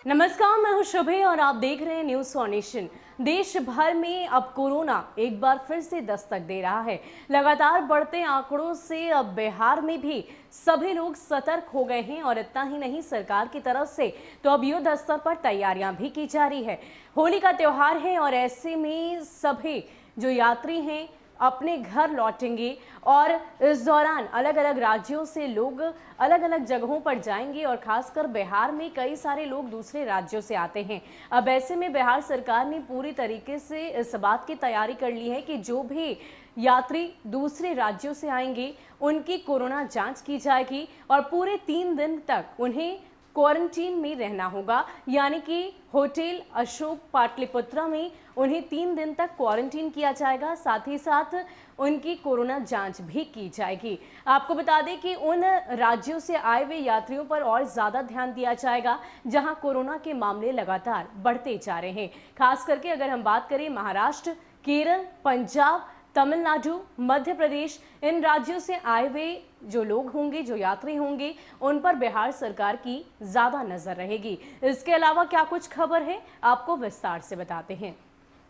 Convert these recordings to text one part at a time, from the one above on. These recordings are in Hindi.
नमस्कार, मैं हूं शुभे और आप देख रहे हैं न्यूज फॉर नेशन। देश भर में अब कोरोना एक बार फिर से दस्तक दे रहा है। लगातार बढ़ते आंकड़ों से अब बिहार में भी सभी लोग सतर्क हो गए हैं और इतना ही नहीं, सरकार की तरफ से तो अब युद्ध स्तर पर तैयारियां भी की जा रही है। होली का त्योहार है और ऐसे में सभी जो यात्री हैं अपने घर लौटेंगे और इस दौरान अलग अलग राज्यों से लोग अलग अलग जगहों पर जाएंगे और खासकर बिहार में कई सारे लोग दूसरे राज्यों से आते हैं। अब ऐसे में बिहार सरकार ने पूरी तरीके से इस बात की तैयारी कर ली है कि जो भी यात्री दूसरे राज्यों से आएंगे उनकी कोरोना जांच की जाएगी और पूरे 3 दिन तक उन्हें क्वारंटीन में रहना होगा। यानी कि होटल अशोक पाटलिपुत्रा में उन्हें 3 दिन तक क्वारंटीन किया जाएगा, साथ ही साथ उनकी कोरोना जांच भी की जाएगी। आपको बता दें कि उन राज्यों से आए हुए यात्रियों पर और ज्यादा ध्यान दिया जाएगा जहां कोरोना के मामले लगातार बढ़ते जा रहे हैं। खास करके अगर हम बात करें महाराष्ट्र, केरल, पंजाब, तमिलनाडु, मध्य प्रदेश, इन राज्यों से आए हुए जो लोग होंगे, जो यात्री होंगे, उन पर बिहार सरकार की ज्यादा नजर रहेगी। इसके अलावा क्या कुछ खबर है, आपको विस्तार से बताते हैं।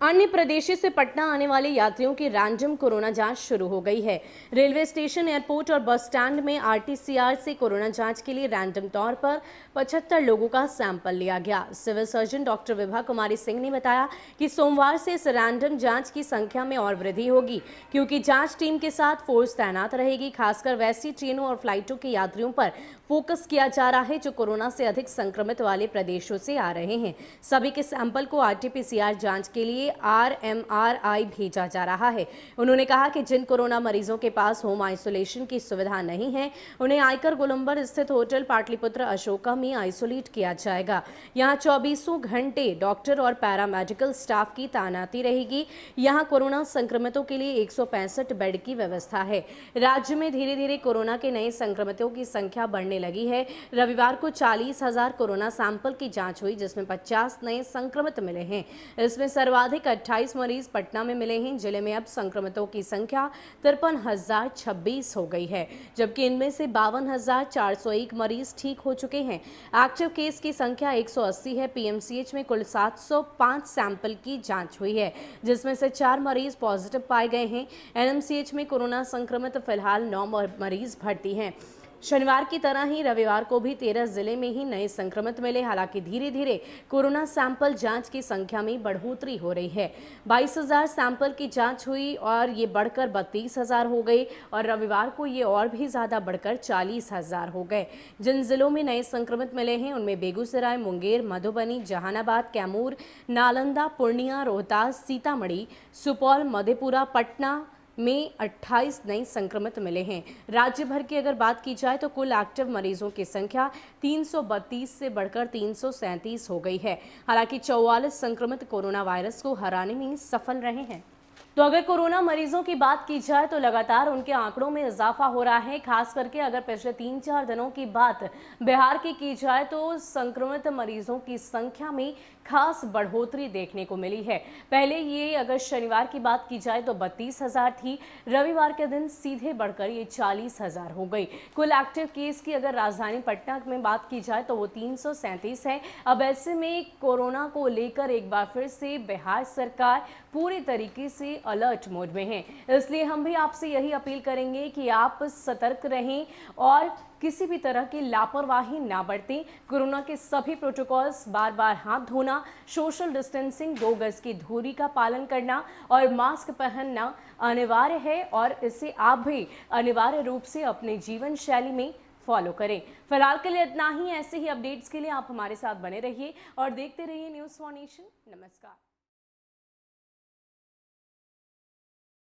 अन्य प्रदेशों से पटना आने वाले यात्रियों की रैंडम कोरोना जांच शुरू हो गई है। रेलवे स्टेशन, एयरपोर्ट और बस स्टैंड में आरटीसीआर से कोरोना जांच के लिए रैंडम तौर पर 75 लोगों का सैंपल लिया गया। Civil surgeon doctor Vibha Kumari Singh ने बताया कि सोमवार से इस रैंडम जांच की संख्या में और वृद्धि होगी, क्योंकि जांच टीम के साथ फोर्स तैनात रहेगी। खासकर वैसी ट्रेनों और फ्लाइटों के यात्रियों पर फोकस किया जा रहा है जो कोरोना से अधिक संक्रमित वाले प्रदेशों से आ रहे हैं। सभी के सैंपल को आरटीपीसीआर जांच के लिए RMRI भेजा जा रहा है। उन्होंने कहा कि जिन कोरोना मरीजों के पास होम आइसोलेशन की सुविधा नहीं है, उन्हें आयकर गोलंबर स्थित होटल पाटलिपुत्र अशोका में आइसोलेट किया जाएगा। यहाँ 24 घंटे डॉक्टर और पैरामेडिकल स्टाफ की तैनाती रहेगी। यहाँ कोरोना संक्रमितों के लिए 165 बेड की व्यवस्था है। राज्य में धीरे धीरे कोरोना के नए संक्रमितों की संख्या बढ़ने लगी है। रविवार को 40,000 कोरोना सैंपल की जांच हुई, जिसमें 50 नए संक्रमित मिले हैं। इसमें सर्वाधिक 28 मरीज पटना में मिले हैं। जिले में अब संक्रमितों की संख्या 53,026 हो गई है, जबकि इनमें से 52,401 मरीज ठीक हो चुके हैं। एक्टिव केस की संख्या 180 है। पीएमसीएच में कुल 705 सैंपल की जांच हुई है, जिसमें से 4 मरीज पॉजिटिव पाए गए हैं। एनएमसीएच में कोरोना संक्रमित फिलहाल 9 मरीज भर्ती हैं। शनिवार की तरह ही रविवार को भी 13 जिले में ही नए संक्रमित मिले। हालांकि धीरे धीरे कोरोना सैंपल जांच की संख्या में बढ़ोतरी हो रही है। 22,000 सैंपल की जांच हुई और ये बढ़कर 32,000 हो गई और रविवार को ये और भी ज़्यादा बढ़कर 40,000 हो गए। जिन जिलों में नए संक्रमित मिले हैं उनमें बेगूसराय, मुंगेर, मधुबनी, जहानाबाद, कैमूर, नालंदा, पूर्णिया, रोहतास, सीतामढ़ी, सुपौल, मधेपुरा, पटना में 28 नए संक्रमित मिले हैं। राज्य भर की अगर बात की जाए तो कुल एक्टिव मरीजों की संख्या 332 से बढ़कर 337 हो गई है। हालांकि 44 संक्रमित कोरोना वायरस को हराने में सफल रहे हैं। तो अगर कोरोना मरीजों की बात की जाए तो लगातार उनके आंकड़ों में इजाफा हो रहा है। खास करके अगर पिछले 3-4 दिनों की बात बिहार की जाए तो संक्रमित मरीजों की संख्या में खास बढ़ोतरी देखने को मिली है। पहले ये अगर शनिवार की बात की जाए तो 32,000 थी, रविवार के दिन सीधे बढ़कर ये 40,000 हो गई। कुल एक्टिव केस की अगर राजधानी पटना में बात की जाए तो वो 337 है। अब ऐसे में कोरोना को लेकर एक बार फिर से बिहार सरकार पूरी तरीके से अलर्ट मोड में है। इसलिए हम भी आपसे यही अपील करेंगे कि आप सतर्क रहें और किसी भी तरह की लापरवाही ना बरतें। कोरोना के सभी प्रोटोकॉल्स, बार बार हाथ धोना, सोशल डिस्टेंसिंग, 2 गज की दूरी का पालन करना और मास्क पहनना अनिवार्य है और इसे आप भी अनिवार्य रूप से अपने जीवन शैली में फॉलो करें। फिलहाल के लिए इतना ही। ऐसे ही अपडेट्स के लिए आप हमारे साथ बने रहिए और देखते रहिए न्यूज़ फॉर नेशन। नमस्कार।